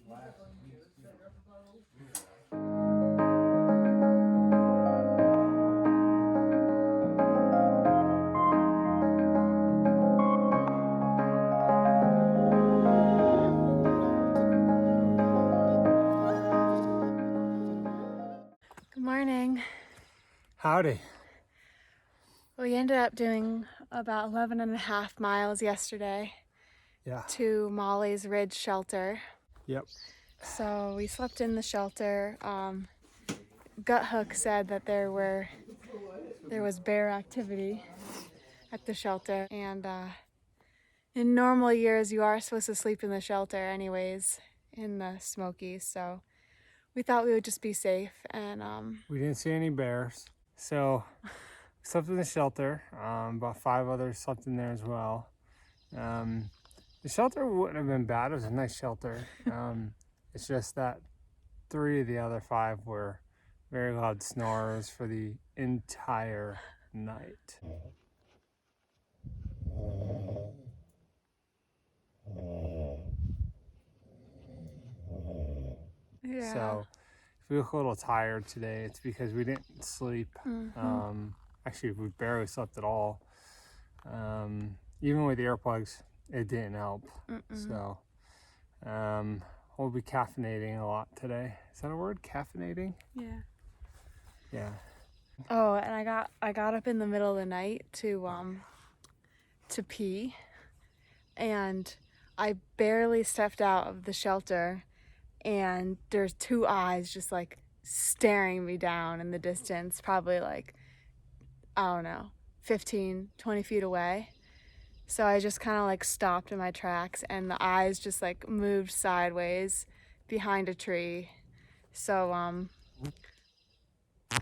Good morning. Howdy. We ended up doing about 11 and a half miles yesterday Yeah. to Molly's Ridge shelter. Yep. So we slept in the shelter. Gut Hook said that there was bear activity at the shelter, and in normal years you are supposed to sleep in the shelter anyways in the Smokies. So we thought we would just be safe, and We didn't see any bears, so we slept in the shelter. About 5 others slept in there as well. The shelter wouldn't have been bad. It was a nice shelter. It's just that 3 of the other 5 were very loud snorers for the entire night. yeah. So if we look a little tired today, it's because we didn't sleep. Actually, we barely slept at all. Even with the earplugs, it didn't help. So we'll be caffeinating a lot today. Is that a word? Caffeinating? Yeah. Yeah. Oh, and I got up in the middle of the night to pee, and I barely stepped out of the shelter, and there's 2 eyes just like staring me down in the distance, probably like, I don't know, 15, 20 feet away. So I just kind of like stopped in my tracks, and the eyes just like moved sideways behind a tree. So I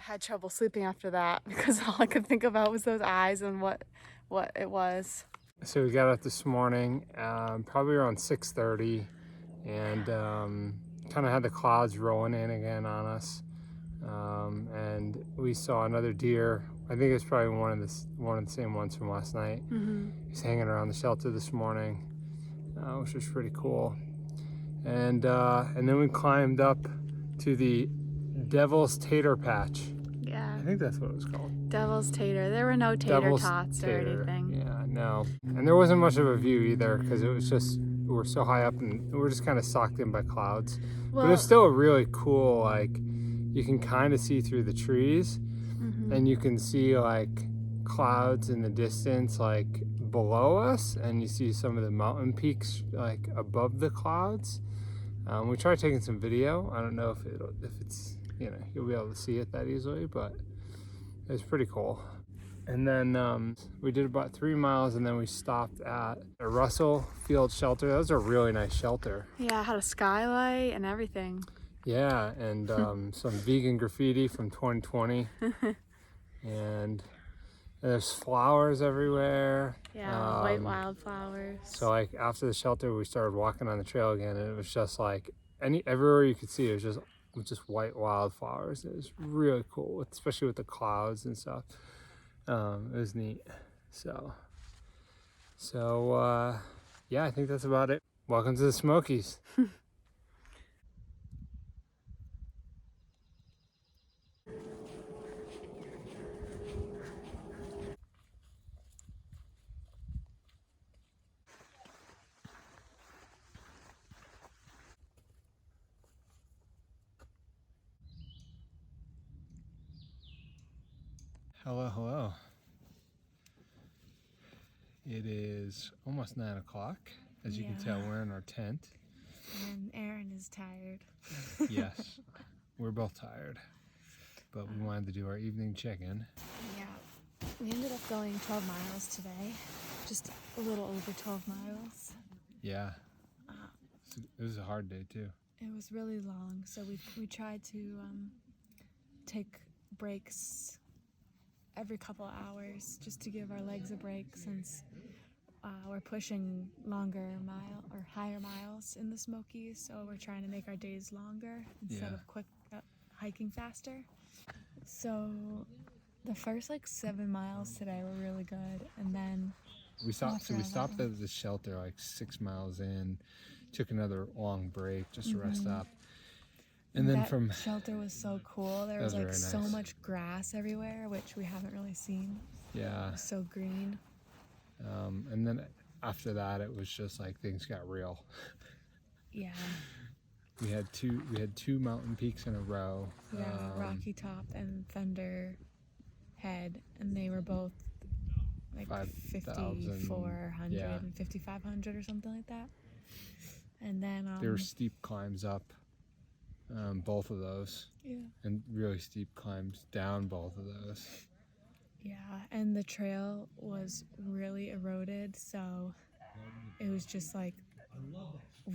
had trouble sleeping after that because all I could think about was those eyes and what it was. So we got up this morning, probably around 6:30, and kind of had the clouds rolling in again on us. And we saw another deer. I think it's probably one of the same ones from last night. He's hanging around the shelter this morning, which was pretty cool. And then we climbed up to the Devil's Tater Patch. Yeah. I think that's what it was called. Devil's Tater. There were no tater Devil's tots or Tater. anything. Yeah, no. And there wasn't much of a view either because it was just, we were so high up and we were just kind of socked in by clouds. Well, but it was still a really cool, like, you can kind of see through the trees and you can see like clouds in the distance like below us, and you see some of the mountain peaks like above the clouds. We tried taking some video. I don't know if it's, you know, you'll be able to see it that easily, but it was pretty cool. And then we did about 3 miles, and then we stopped at a Russell Field shelter. That was a really nice shelter. Yeah, it had a skylight and everything. Yeah, and some vegan graffiti from 2020. And there's flowers everywhere. Yeah, white wildflowers. So like after the shelter, we started walking on the trail again, and it was just like everywhere you could see, it was just white wildflowers. It was really cool, especially with the clouds and stuff. It was neat. So yeah, I think that's about it. Welcome to the Smokies. Hello, hello. It is almost 9 o'clock. As you can tell, we're in our tent. And Aaron is tired. Yes, we're both tired, but we wanted to do our evening check-in. Yeah, we ended up going 12 miles today, just a little over 12 miles. Yeah, it was a hard day too. It was really long, so we tried to take breaks every couple hours just to give our legs a break, since we're pushing higher miles in the Smokies, so we're trying to make our days longer instead of quick hiking faster. So the first 7 miles today were really good, and then we stopped at the shelter 6 miles in took another long break just to rest Mhm. up. And then that from shelter was so cool. There that was was like very so nice. much grass everywhere, which we haven't really seen. Yeah. It was so green. And then after that, it was just like things got real. Yeah. We had two mountain peaks in a row. Yeah, Rocky Top and Thunder Head, and they were both like 5,000. 5,400 Yeah. and 5,500 or something like that. And then There were steep climbs up both of those, yeah, and really steep climbs down both of those. yeah, and the trail was really eroded, so it was just like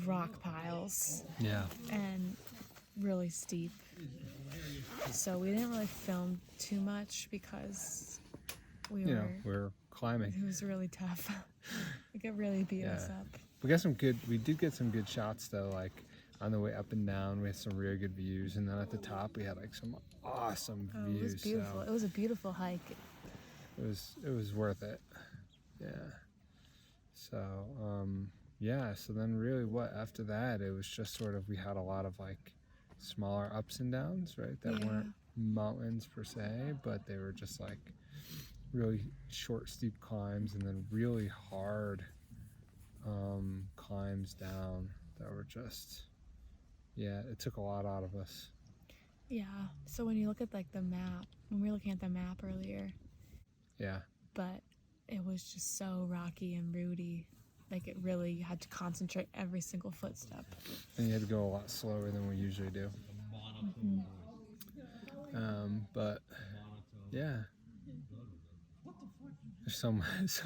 rock piles Yeah. and really steep. So we didn't really film too much because we we're climbing. it was really tough. Like it really beat us Yeah. up. We did get some good shots though, like on the way up and down we had some really good views, and then at the top we had like some awesome views. It was beautiful. So It was a beautiful hike. it was worth it. Yeah. So so then really what after that, it was just sort of, we had a lot of like smaller ups and downs, right? That Yeah. weren't mountains per se, but they were just like really short steep climbs, and then really hard climbs down that were just, it took a lot out of us. Yeah. So when you look at like the map, when we were looking at the map earlier, Yeah. but it was just so rocky and rooty. Like it really, you had to concentrate every single footstep. And you had to go a lot slower than we usually do. Mm-hmm. But yeah, there's so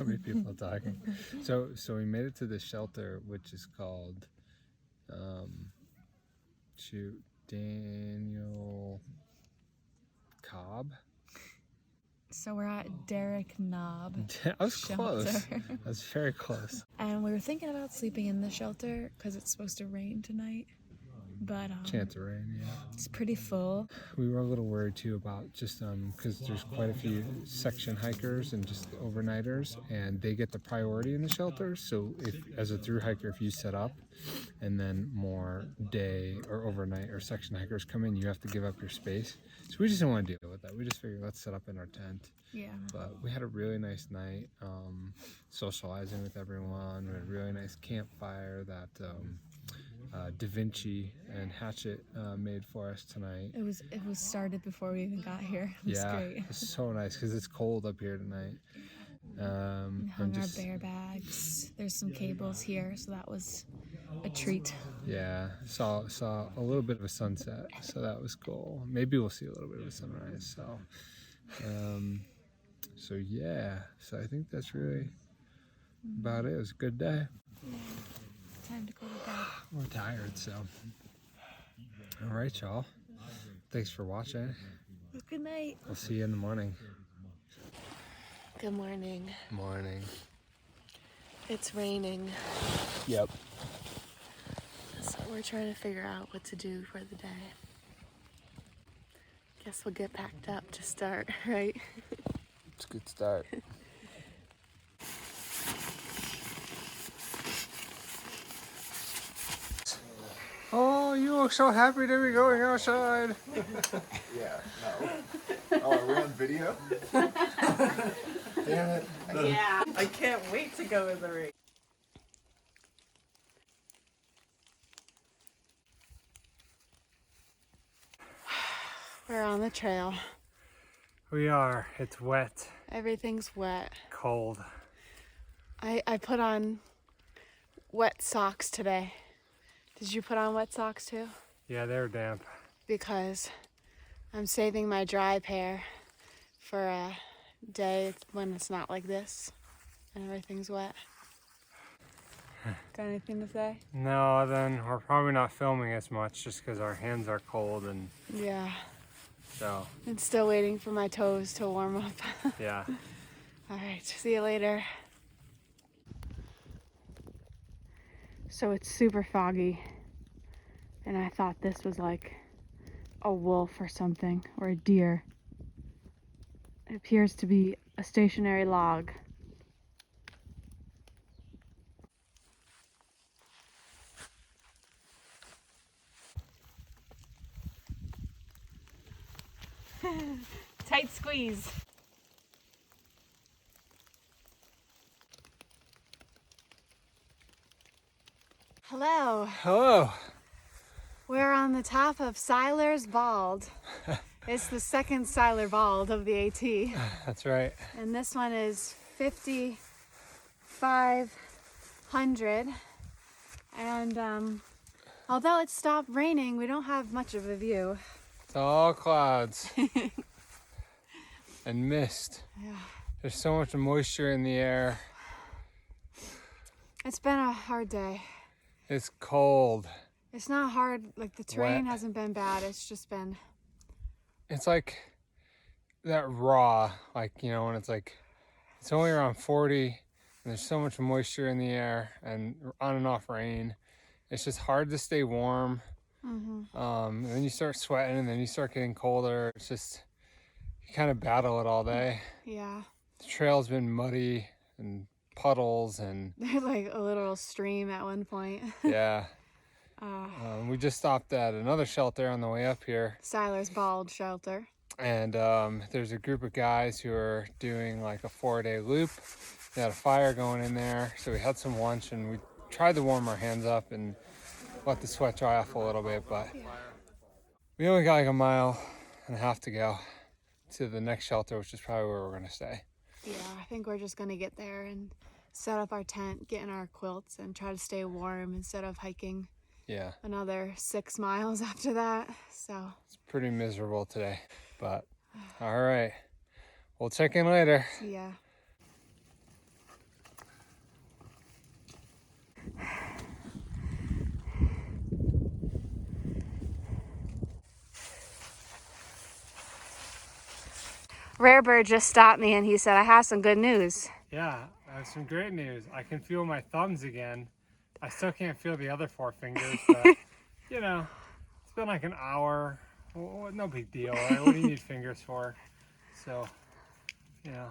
many people talking. So we made it to the shelter, which is called Daniel Cobb. So we're at Derrick Knob. I was Shelter. close. I was very close. And we were thinking about sleeping in the shelter because it's supposed to rain tonight. But Chance of rain, yeah. it's pretty full. We were a little worried too about just because there's quite a few section hikers and just overnighters, and they get the priority in the shelter. So if, as a through hiker, if you set up and then more day or overnight or section hikers come in, you have to give up your space. So we just didn't want to deal with that. We just figured let's set up in our tent. Yeah. But we had a really nice night, socializing with everyone. We had a really nice campfire that Da Vinci and Hatchet made for us tonight. It was started before we even got here. It was great. It's so nice because it's cold up here tonight. And hung our bear bags. There's some cables here, so that was a treat. Yeah, saw a little bit of a sunset, so that was cool. Maybe we'll see a little bit of a sunrise. So so I think that's really about it. It was a good day. Yeah. Time to go to bed. We're tired, so. All right, y'all. Thanks for watching. Good night. We'll see you in the morning. Good morning. Morning. It's raining, Yep. so we're trying to figure out what to do for the day. Guess we'll get packed up to start, right? It's a good start. Oh, you look so happy to be going outside. Yeah, no. Oh, are we on video? Damn it. Yeah, I can't wait to go in the ring. We're on the trail. We are. It's wet, Everything's wet. cold. I put on wet socks today. Did you put on wet socks too? Yeah, they're damp. Because I'm saving my dry pair for a day when it's not like this and everything's wet. Got anything to say? No, then we're probably not filming as much just because our hands are cold, and Yeah. so, And still waiting for my toes to warm up. yeah. All right, see you later. So it's super foggy, and I thought this was like a wolf or something, or a deer. It appears to be a stationary log. Tight squeeze. Hello. Hello. We're on the top of Seiler's Bald. It's the second Seiler Bald of the AT. That's right. And this one is 5,500. And although it stopped raining, we don't have much of a view. It's all clouds and mist. Yeah. There's so much moisture in the air. It's been a hard day. It's cold. It's not hard, like the terrain Wet. hasn't been bad, it's just been... It's like that raw, like, you know, when it's like, it's only around 40 and there's so much moisture in the air and on and off rain. It's just hard to stay warm. And then you start sweating and then you start getting colder. It's just, you kind of battle it all day. Yeah. The trail's been muddy and puddles and There's like a literal stream at one point. yeah. We just stopped at another shelter on the way up here. Seiler's Bald Shelter. And there's a group of guys who are doing like a 4-day loop. They had a fire going in there, so we had some lunch and we tried to warm our hands up and let the sweat dry off a little bit, but we only got like 1.5 miles to go to the next shelter, which is probably where we're gonna stay. Yeah, I think we're just gonna get there and set up our tent, get in our quilts, and try to stay warm instead of hiking Yeah, another 6 miles after that. So it's pretty miserable today, but all right. We'll check in later. yeah. Rare Bird just stopped me and he said, I have some good news. Yeah, I have some great news. I can feel my thumbs again. I still can't feel the other 4 fingers, but you know, it's been like an hour. Well, no big deal, right? What do you need fingers for? So, you know,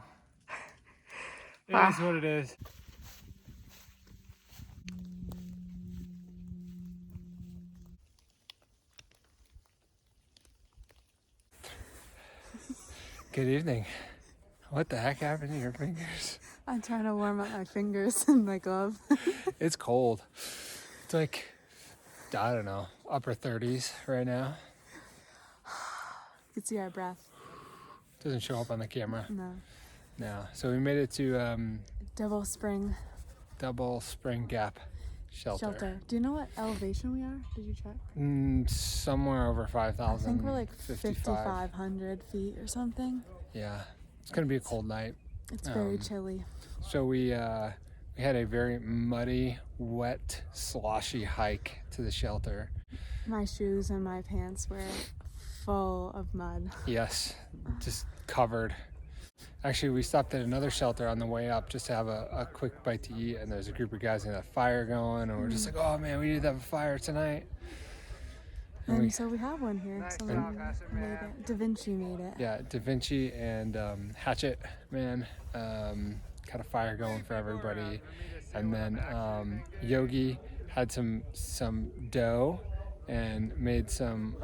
it is what it is. Good evening. What the heck happened to your fingers? I'm trying to warm up my fingers in my glove. It's cold. It's like, I don't know, upper 30s right now. You can see our breath. Doesn't show up on the camera. No. No. So we made it to Double Spring Double Spring Gap Shelter. Do you know what elevation we are? Did you check? Somewhere over I 5,000. think we're like 5,500 feet or something. Yeah. It's going to be a cold night. It's very chilly. So we had a very muddy, wet, sloshy hike to the shelter. My shoes and my pants were full of mud. Yes, just covered. Actually, we stopped at another shelter on the way up just to have a quick bite to eat, and there's a group of guys in a fire going, and we're just like, oh man, we need to have a fire tonight. And so we have one here. Someone made it. Da Vinci made it. Yeah, Da Vinci and Hatchet Man got a fire going for everybody, and then Yogi had some dough and made some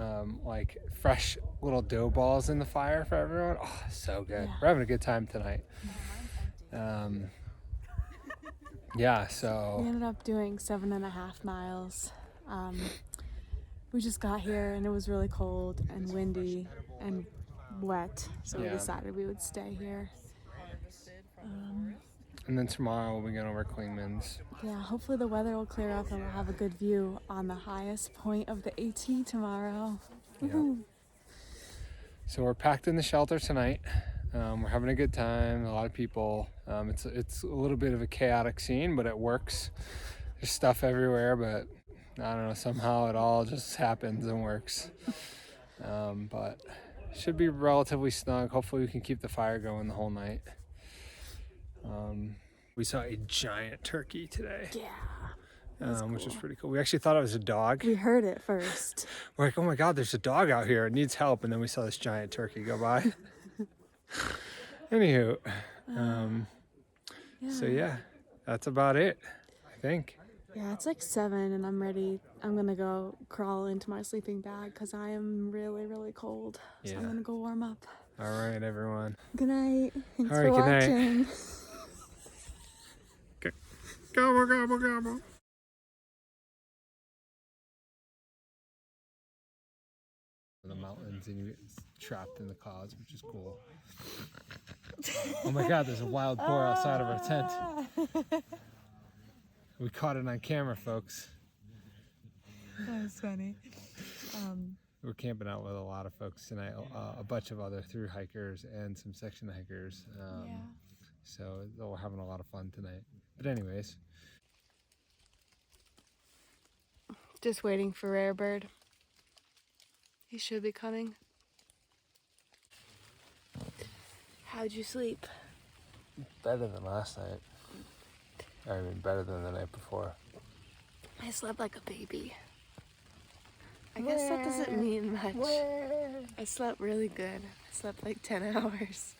like fresh little dough balls in the fire for everyone. Oh, so good. Yeah. We're having a good time tonight. Yeah, so We ended up doing 7.5 miles. We just got here and it was really cold and windy and wet, so we Yeah. decided we would stay here. and then tomorrow we'll be going over Klingman's. Yeah, hopefully the weather will clear up and we'll have a good view on the highest point of the AT tomorrow. Woohoo. So we're packed in the shelter tonight. We're having a good time. A lot of people. It's a little bit of a chaotic scene, but it works. There's stuff everywhere, but I don't know. Somehow it all just happens and works. But should be relatively snug. Hopefully we can keep the fire going the whole night. We saw a giant turkey today. Yeah. Which was pretty cool. We actually thought it was a dog. We heard it first. We're like, oh my God, there's a dog out here. It needs help. And then we saw this giant turkey go by. Anywho, so yeah, that's about it, I think. Yeah, it's like 7 and I'm ready I'm gonna go crawl into my sleeping bag because I am really, really cold. So I'm Yeah. gonna go warm up. All right, everyone. Good night. Thanks All for right, good night. watching. Gobble, gobble, gobble. The mountains and you get trapped in the clouds, which is cool. Oh my God, there's a wild boar outside of our tent. We caught it on camera, folks. That was funny. We're camping out with a lot of folks tonight, a bunch of other through hikers and some section hikers. Yeah. So we're having a lot of fun tonight. But anyways. Just waiting for Rare Bird. He should be coming. How'd you sleep? Better than last night. Or I mean, better than the night before. I slept like a baby. I guess that doesn't mean much. I slept really good. I slept like 10 hours.